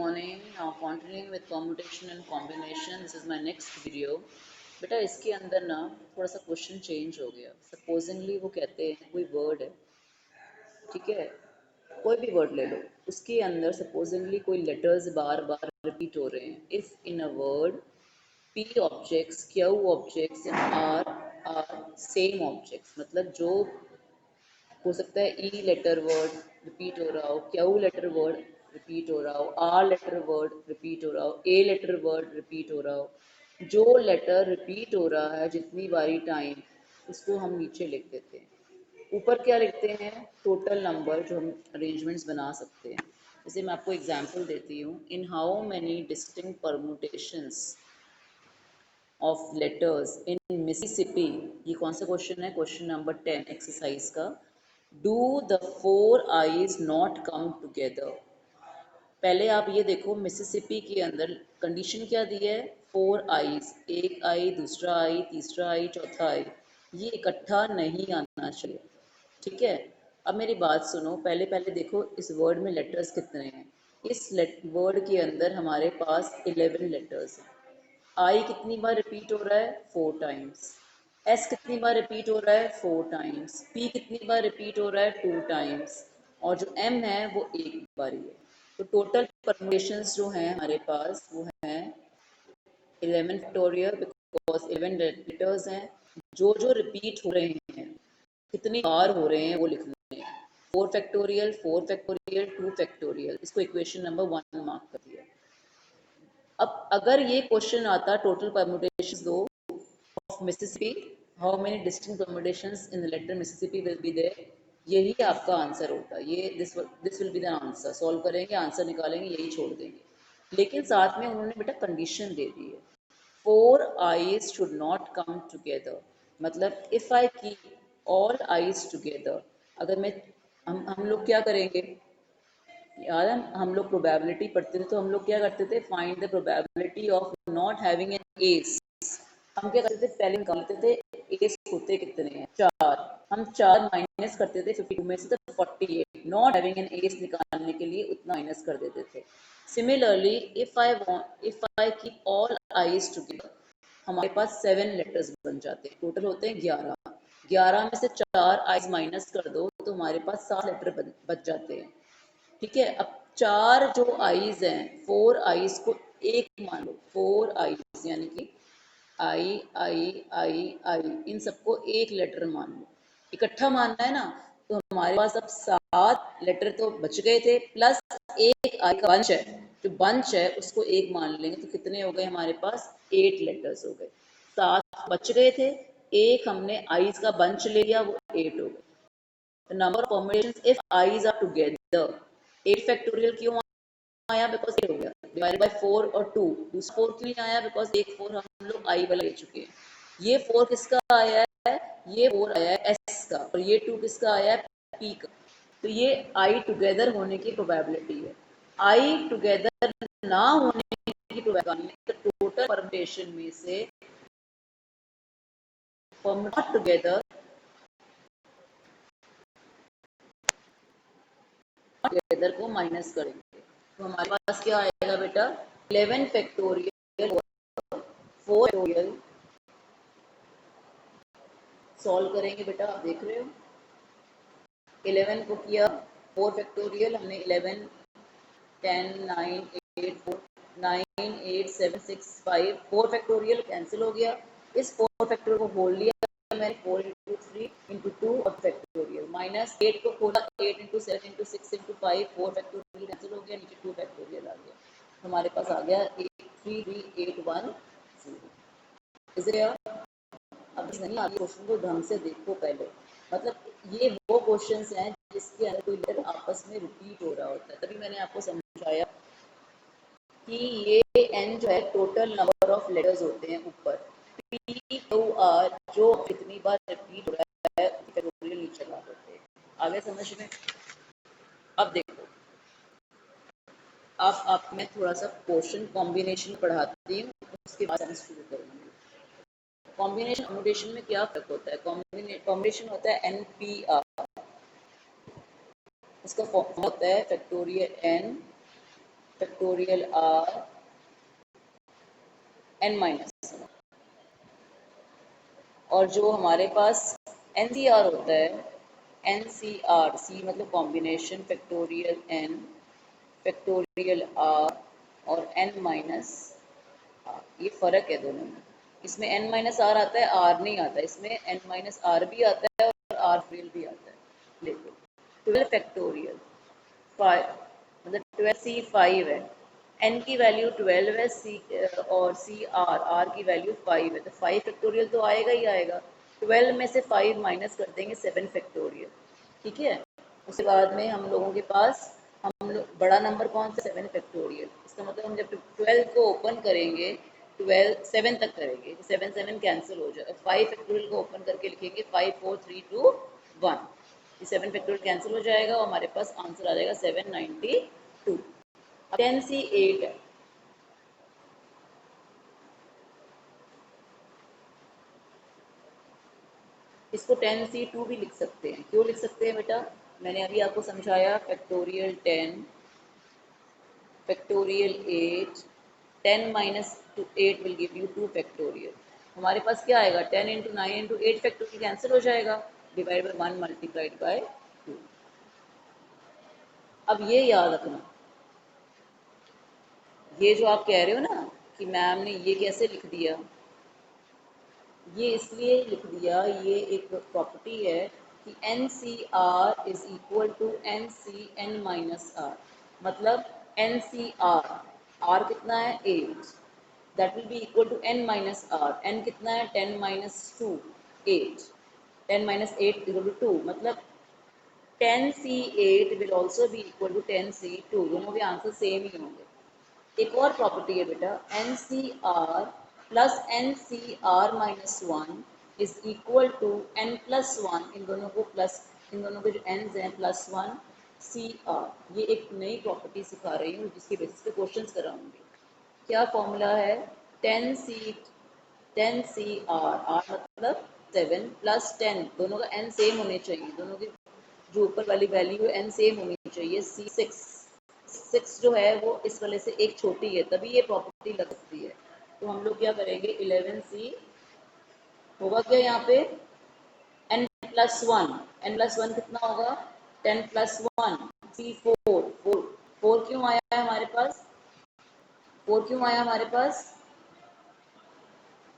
morning. Now continuing with permutation and combination. This is my next video. बेटा इसके अंदर ना थोड़ा सा क्वेश्चन चेंज हो गया. सपोजिंगली वो कहते हैं कोई वर्ड है, ठीक है, कोई भी वर्ड ले लो, उसके अंदर सपोजिंगली कोई लेटर्स बार बार रिपीट हो रहे हैं. If in a word P objects, Q objects and R same objects, मतलब जो हो सकता है ई लेटर वर्ड रिपीट हो रहा हो, क्यू लेटर वर्ड रिपीट हो रहा हो, आर लेटर वर्ड रिपीट हो रहा हो, ए लेटर वर्ड रिपीट हो रहा हो. जो लेटर रिपीट हो रहा है जितनी बारी टाइम, उसको हम नीचे लिख देते हैं. ऊपर क्या लिखते हैं? टोटल नंबर, जो हम अरेंजमेंट्स बना सकते हैं. जैसे मैं आपको एग्जांपल देती हूँ. In how many distinct permutations of letters in Mississippi, ये कौन सा क्वेश्चन है? क्वेश्चन नंबर 10 एक्सरसाइज का. Do the 4 eyes not come together. पहले आप ये देखो, मिसिसिपी के अंदर कंडीशन क्या दी है? 4 आईज, एक आई, दूसरा आई, तीसरा आई, चौथा आई, ये इकट्ठा नहीं आना चाहिए. ठीक है. अब मेरी बात सुनो, पहले पहले देखो इस वर्ड में लेटर्स कितने हैं. इस वर्ड के अंदर हमारे पास 11 लेटर्स हैं. आई कितनी बार रिपीट हो रहा है? 4 टाइम्स. एस कितनी बार रिपीट हो रहा है? 4 टाइम्स. पी कितनी बार रिपीट हो रहा है? 2 टाइम्स. और जो एम है वो एक बार ही है. तो टोटल परमुटेशंस जो हैं हमारे पास वो हैं 11 फैक्टोरियल, बिकॉज 11 लेटर्स हैं. जो जो रिपीट हो रहे हैं, कितनी बार हो रहे हैं, वो लिखने हैं. 4 फैक्टोरियल, 4 फैक्टोरियल, 2 फैक्टोरियल. इसको इक्वेशन नंबर 1 मार्क कर दिया. अब अगर ये क्वेश्चन आता टोटल परमुटेशंस दो of Mississippi, how many distinct permutations in the letter Mississippi will be there, यही आपका आंसर होता. ये this will be the answer. Solve करेंगे, आंसर निकालेंगे, यही छोड़ देंगे. लेकिन साथ में उन्होंने बेटा कंडीशन दे दी है. 4 eyes should not come together. मतलब if I keep all eyes together, अगर मैं हम लोग क्या करेंगे यार, हम लोग प्रोबेबिलिटी पढ़ते थे तो हम लोग क्या करते थे? Find the probability of not having an S. हम क्या करते थे? पहले निकालते थे एस होते कितने हैं, 4. हम 4 माइनस करते थे 52 में से, तो 48. नॉट हैविंग एन एस निकालने के लिए उतना माइनस कर देते थे. Similarly if I keep all eyes together, हमारे पास 7 लेटर्स बन जाते हैं. टोटल होते हैं 11. 11 में से 4 आईज माइनस कर दो तो हमारे पास 7 लेटर बच जाते हैं. ठीक है. अब 4 जो आईज हैं, 4 आईज को एक मान लो. 4 आईज यानी कि आई आई आई आई, इन सबको एक लेटर मान लो. इकट्ठा मानना है ना, तो हमारे पास अब 7 लेटर तो बच गए थे, प्लस एक आई का बंच है. जो बंच है उसको एक मान लेंगे तो कितने हो गए हमारे पास? 8 लेटर्स हो गए. 7 बच गए थे, एक हमने आईज का बंच ले लिया, वो 8 हो गए. The number of permutations if i's are together. 8 factorial क्यों आया? बिकॉज 8 हो गया. डिवाइडेड बाय 4 और 2. दूसरा 4 क्यों नहीं आया? बिकॉज एक 4 हम लोग आई वाला ले चुके हैं. ये 4 किसका आया है? ये 4 आया है एस का, और ये 2 किसका आया है? पी का. तो ये आई टुगेदर होने की प्रोबेबिलिटी है. आई टुगेदर ना होने की प्रोबेबिलिटी, तो टोटल परमुटेशन में से नॉट टुगेदर टुगेदर को माइनस करेंगे तो हमारे पास क्या आएगा बेटा? 11 फैक्टोरियल, 4 फैक्टोरियल. सॉल्व करेंगे बेटा, आप देख रहे हो. 11 को किया 4 फैक्टोरियल, हमने 11 10 9 8 4 9 8 7 6 5, 4 फैक्टोरियल कैंसिल हो गया. इस 4 फैक्टोरियल को होल्ड लिया मैंने, 4 इंटू 3 इंटू 2 और फैक्टोरियल, माइनस 8 को खोला, 8 into 7 into 6 into 5, 4 factorial cancel हो गया, नीचे 2 फैक्टोरियल आ गया. हमारे पास आ गया 83810. Is it? अब नहीं आगे क्वेश्चन को ढंग से देखो पहले. मतलब ये वो क्वेश्चंस हैं जिसके अंदर कोई लेटर आपस में रिपीट हो रहा होता है. तभी मैंने आपको समझाया कि ये एन जो है टोटल नंबर ऑफ लेटर्स होते हैं ऊपर. पी क्यू आर जो कितनी बार रिपीट हो रहा है फैक्टोरियल नीचे ला देते हैं. आगे समझ में? अब देखो, आप मैं थोड़ा सा क्वेश्चन कॉम्बिनेशन पढ़ाती हूँ, उसके बाद हम शुरू करेंगे. कॉम्बिनेशन परमुटेशन में क्या फर्क होता है? कॉम्बिनेशन होता है एन पी आर. इसका फॉर्मूला होता है factorial N factorial R n minus, और जो हमारे पास NCR होता है, NCR, C मतलब combination factorial n factorial r और n माइनस r, ये फ़र्क है दोनों में। इसमें n माइनस r आता है, r नहीं आता, इसमें n माइनस r भी आता है और r फैक्टोरियल भी आता है। देखो 12 फैक्टोरियल 5 मतलब 12C5 है, n की वैल्यू 12 है, c और r की वैल्यू 5 है, तो 5 फैक्टोरियल तो आएगा ही आएगा। 12 में से 5 माइनस कर देंगे 7 फैक्टोरियल, ठीक है। उसके बाद में हम लोगों के पास बड़ा नंबर कौन सा, 7 फैक्टोरियल। इसका मतलब हम जब 12 को ओपन करेंगे 12 7 तक करेंगे, 7 7 कैंसिल हो जाएगा। 5 फैक्टोरियल को ओपन करके लिखेंगे 5 4 3 2 1, ये 7 फैक्टोरियल कैंसिल हो जाएगा और हमारे पास आंसर आ जाएगा 792। अब 10C8 है, इसको 10C2 भी लिख सकते हैं। क्यों लिख सकते हैं बेटा, मैंने अभी आपको समझाया, factorial 10 factorial 8 10 minus 8 will give you 2 factorial. हमारे पास क्या आएगा, 10 इंटू 9 इंटू 8 फैक्टोरियल कैंसिल हो जाएगा, डिवाइड बाई 1 मल्टीप्लाइड बाई 2। अब ये याद रखना, ये जो आप कह रहे हो ना कि मैम ने ये कैसे लिख दिया, ये इसलिए लिख दिया, ये एक प्रॉपर्टी है कि NCR is equal to NCN minus R, मतलब NCR, R कितना है 8, that will be equal to N minus R, N कितना है 10 माइनस 2 8, 10 माइनस 8 इक्वल टू 2, मतलब 10C8 will also be equal to 10C2, दोनों के आंसर सेम ही होंगे। एक और प्रॉपर्टी है बेटा, NCR plus NCR minus 1 is equal to N plus 1, इन दोनों को प्लस, इन दोनों के जो n's हैं प्लस 1 CR, ये एक नई प्रॉपर्टी सिखा रही हूँ जिसके बेसिस पे क्वेश्चंस कराऊंगी। क्या फॉर्मूला है, 10CR, R मतलब 7 प्लस 10, दोनों का n सेम होने चाहिए, दोनों की जो ऊपर वाली वैल्यू है n सेम होनी चाहिए। C6 जो है वो इस वाले से एक छोटी है, तभी ये प्रॉपर्टी लग सकती है। तो हम लोग क्या करेंगे, 11C होगा क्या यहाँ पे, n प्लस 1, n प्लस 1 कितना होगा 10 प्लस 1, C4 4 क्यों आया है हमारे पास, 4 क्यों आया हमारे पास,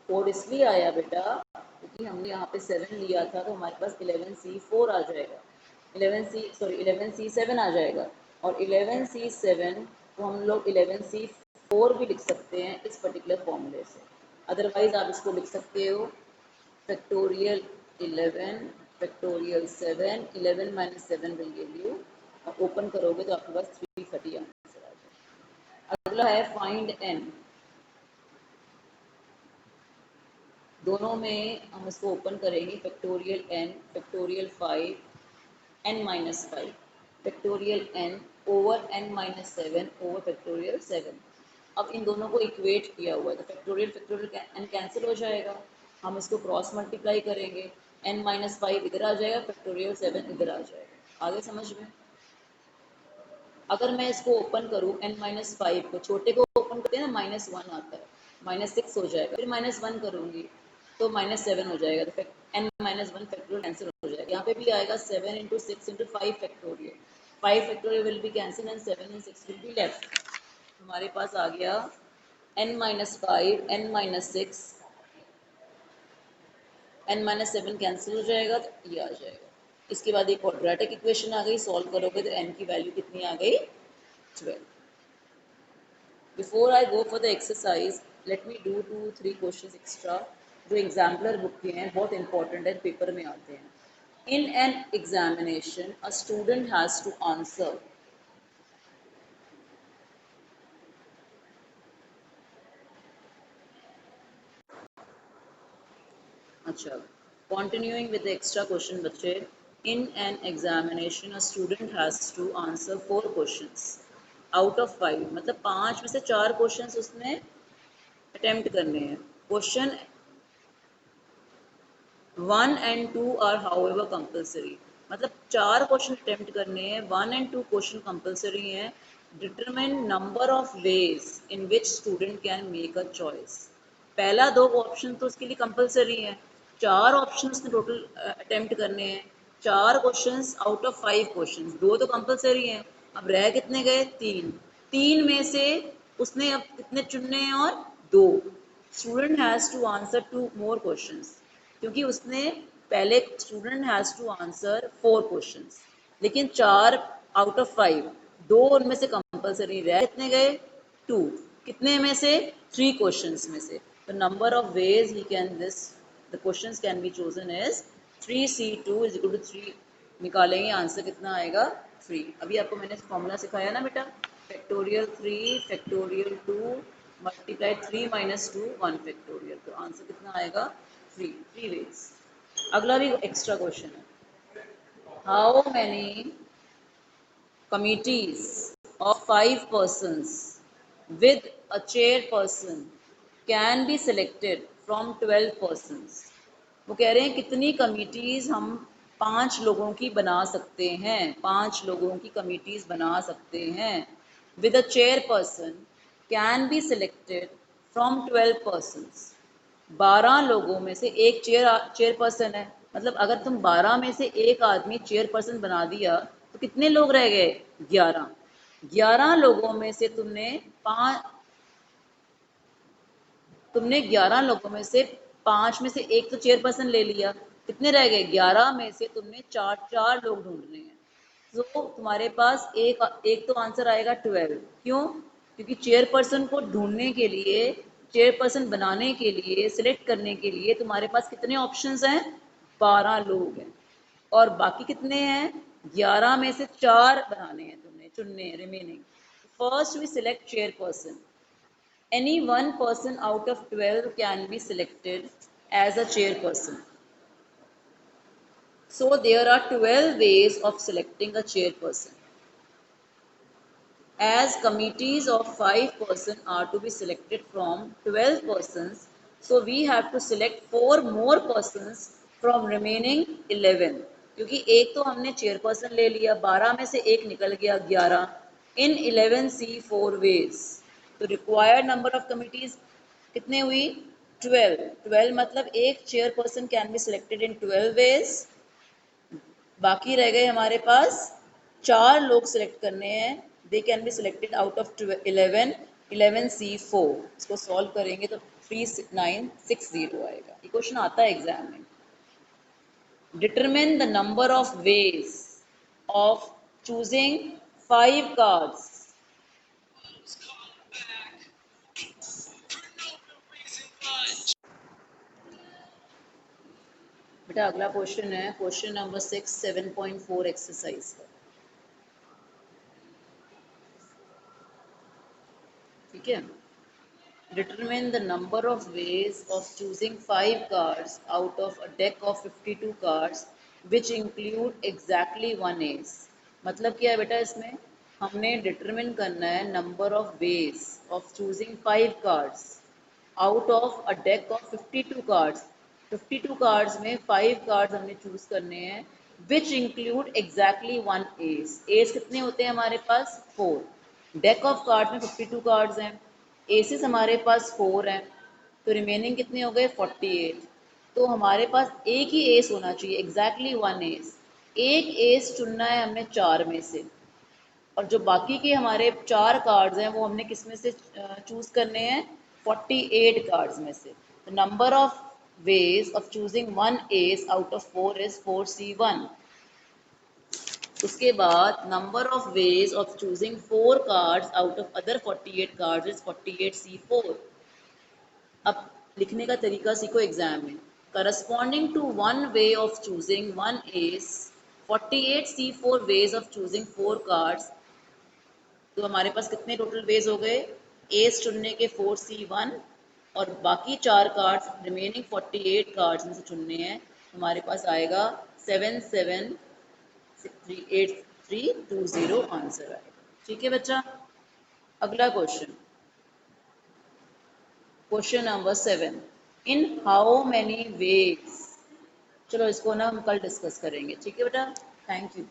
4 इसलिए आया बेटा क्योंकि हमने यहाँ पे 7 लिया था, तो हमारे पास 11C4 आ जाएगा, 11C7 आ जाएगा, और 11C7 को हम लोग 11C4 भी लिख सकते हैं इस पर्टिकुलर फॉर्मूले से। अदरवाइज आप इसको लिख सकते हो factorial 11 factorial 7, 11 minus 7 will give you, और ओपन करोगे तो आपके पास 330 आंसर आ जाएगा। अगला है फाइंड n, दोनों में हम इसको ओपन करेंगे, factorial n factorial 5 n minus 5 factorial n over n minus 7 over factorial 7। अब इन दोनों को इक्वेट किया हुआ है तो फैक्टोरियल फैक्टोरियल n कैंसिल हो जाएगा, हम इसको क्रॉस मल्टीप्लाई करेंगे, n माइनस 5 इधर आ जाएगा, फैक्टोरियल 7 इधर आ जाएगा। आगे समझ में, अगर मैं इसको ओपन करूँ n माइनस 5 को, छोटे को ओपन करते हैं ना माइनस 1 आता है, माइनस 6 हो जाएगा, फिर माइनस 1 करूँगी तो माइनस 7 हो जाएगा, तो n माइनस 1 फैक्टोरियल कैंसिल हो जाएगा। यहाँ पे भी आएगा 7 into 6 into 5 factorial, 5 factorial will be cancel and 7 and 6 will be left. हमारे पास आ गया n minus 5 n minus 6, n minus 7 cancel हो जाएगा तो ये आ जाएगा। इसके बाद एक क्वाड्रेटिक इक्वेशन आ गई, सॉल्व करोगे तो n की वैल्यू कितनी आ गई 12। Before I go for the exercise, let me do 2-3 questions extra जो एग्जाम्पलर बुक के हैं, बहुत इंपॉर्टेंट है, पेपर में आते हैं। In an examination, a student has to answer अच्छा, continuing with the extra question बच्चे, in an examination a student has to answer 4 questions out of 5, मतलब 5 में से 4 क्वेश्चंस उसने अटेम्प्ट करने हैं। Question 1 and 2 are however compulsory, मतलब 4 question attempt करने हैं, 1 and 2 क्वेश्चन कंपलसरी हैं, determine number of ways in which student can make a choice. पहला 2 ऑप्शन तो उसके लिए कंपलसरी है, 4 ऑप्शन उसने टोटल अटेम्प्ट करने हैं, 4 क्वेश्चंस आउट ऑफ 5 क्वेश्चंस, 2 तो कंपलसरी हैं। अब रह कितने गए? 3। 3 में से उसने अब कितने चुनने हैं? और 2। Student has to answer 2 more questions, क्योंकि उसने पहले student has to answer 4 questions, लेकिन 4 आउट ऑफ 5, 2 उनमें से कंपलसरी, रह कितने गए? 2। कितने में से? 3 क्वेश्चंस में से। The number of ways he can this the questions can be chosen is 3c2 is equal to 3। निकालेंगे आंसर कितना आएगा? 3। अभी आपको मैंने फॉर्मूला सिखाया ना बेटा, factorial 3 factorial 2 multiply 3 minus 2 1 factorial, तो आंसर कितना आएगा? 3। 3 वेज। अगला भी एक्स्ट्रा क्वेश्चन है, how many committees of 5 persons with a chairperson can be selected from 12 persons। वो कह रहे हैं कितनी कमिटीज हम 5 लोगों की बना सकते हैं, 5 लोगों की कमिटीज बना सकते हैं। with a chairperson can be selected from 12 persons। 12 लोगों में से एक चेयरपर्सन है, मतलब अगर तुम 12 में से एक आदमी चेयरपर्सन बना दिया तो कितने लोग रह गए? 11। 11 लोगों में से तुमने 11 लोगों में से 5 में से एक तो चेयरपर्सन ले लिया, कितने रह गए? 11 में से तुमने 4 लोग ढूंढने हैं। तो तुम्हारे पास एक तो आंसर आएगा 12। क्यों? क्योंकि चेयरपर्सन को ढूंढने के लिए, चेयरपर्सन बनाने के लिए, सिलेक्ट करने के लिए तुम्हारे पास कितने ऑप्शंस हैं? 12 लोग हैं। और बाकी कितने हैं? 11 में से 4 बनाने हैं, तुमने चुनने हैं, remaining. First we select chairperson. Any one person out of 12 can be selected as a chairperson. So there are 12 ways of selecting a chairperson. As committees of 5 persons are to be selected from 12 persons, so we have to select 4 more persons from remaining 11। क्योंकि एक तो हमने chairperson ले लिया, 12 में से एक निकल गया, 11। इन 11C 4 ways, तो रिक्वायर्ड नंबर ऑफ कमिटीज कितने हुई? 12। 12 मतलब एक chairperson can be selected in 12 ways। बाकी रह गए हमारे पास 4 लोग सिलेक्ट करने हैं, they can be selected out of 11। 11C4, इसको सॉल्व करेंगे तो 3960 आएगा। ये क्वेश्चन आता है एग्जाम में। Determine the number of ways of choosing 5 cards. बेटा अगला क्वेश्चन है क्वेश्चन नंबर 6 7.4 एक्सरसाइज का, ठीक है। Determine the number of ways of choosing 5 cards out of a deck of 52 cards which include exactly 1 ace। मतलब क्या है बेटा, इसमें हमने डिटरमिन करना है number of ways of choosing 5 cards out of a deck of 52 cards. 52 cards में 5 cards हमने चूज करने हैं which include exactly 1 S. S कितने होते हैं हमारे पास? 4। डेक ऑफ कार्ड्स में 52 कार्ड्स हैं, एसेस हमारे पास 4 हैं, तो रिमेनिंग कितने हो गए? 48। तो हमारे पास एक ही एस होना चाहिए, एग्जैक्टली 1 एस। एक एस चुनना है हमने 4 में से, और जो बाकी के हमारे 4 कार्ड्स हैं वो हमने किस में से चूज करने हैं? 48 कार्ड्स में से। The number of ways of choosing 1 ace out of 4 is 4C1। उसके बाद number of ways of choosing 4 cards out of other 48 cards is 48C4। अब लिखने का तरीका सीखो एग्जाम में। Corresponding to 1 way of choosing 1 ace, 48C4 ways of choosing 4 cards. तो हमारे पास कितने टोटल वेज हो गए? एस चुनने के 4C1 और बाकी 4 कार्ड्स, रिमेनिंग 48 कार्ड्स में से चुनने हैं। हमारे पास आएगा 778320 आंसर आएगा। ठीक है बच्चा। अगला question, question number 7, in how many ways. चलो इसको ना हम कल डिस्कस करेंगे, ठीक है बेटा। Thank you.